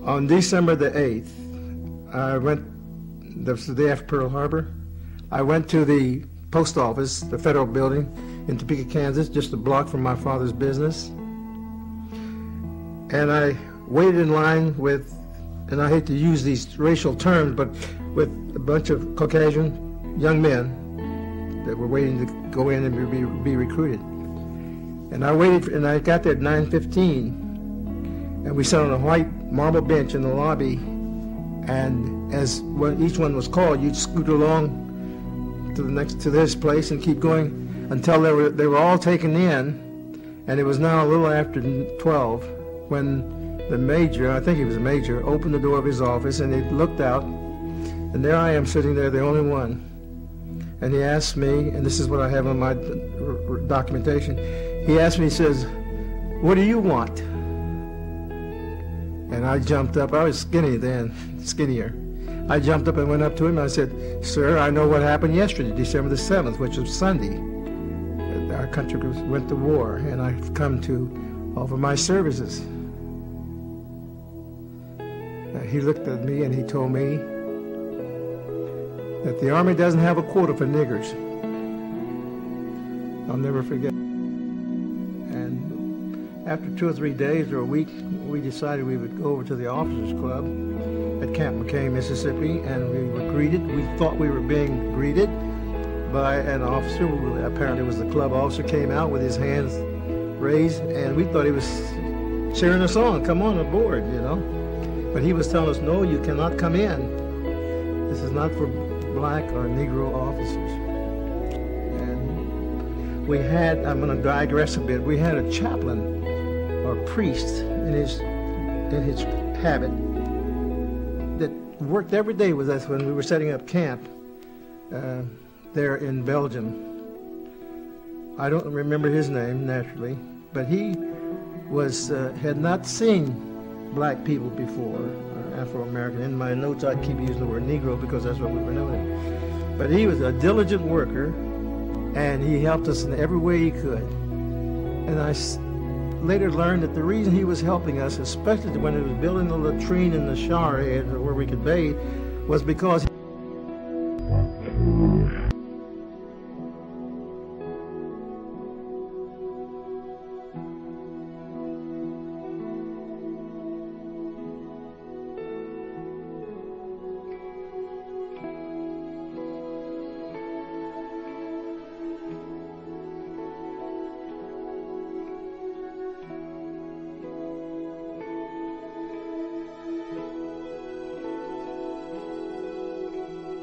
On December the 8th, I went, that was the day after Pearl Harbor, I went to the post office, the federal building in Topeka, Kansas, just a block from my father's business. And I waited in line with, and I hate to use these racial terms, but with a bunch of Caucasian young men that were waiting to go in and be recruited. And I waited, and I got there at 9:15, and we sat on a white marble bench in the lobby, and as each one was called, you'd scoot along to this place and keep going until they were all taken in, and it was now a little after 12 when the major, I think he was a major, opened the door of his office, and he looked out, and there I am sitting there, the only one. And he asked me, and this is what I have on my documentation, he asked me, he says, "What do you want?" And I jumped up. I was skinny then, skinnier. I jumped up and went up to him, and I said, "Sir, I know what happened yesterday, December the 7th, which was Sunday. Our country went to war, and I've come to offer my services." He looked at me and he told me that the Army doesn't have a quota for niggers. I'll never forget. And after 2 or 3 days or a week, we decided we would go over to the officers club at Camp McKay, Mississippi, and we were greeted. We thought we were being greeted by an officer, who apparently was the club officer, came out with his hands raised, and we thought he was cheering us on, come on aboard, you know. But he was telling us, no, you cannot come in. This is not for black or Negro officers. And we had, I'm going to digress a bit, we had a chaplain or priest in his habit that worked every day with us when we were setting up camp there in Belgium. I don't remember his name, naturally, but he was had not seen black people before, Afro-American. In my notes, I keep using the word Negro because that's what we were knowing. But he was a diligent worker, and he helped us in every way he could. And I later learned that the reason he was helping us, especially when he was building the latrine in the shower head where we could bathe, was because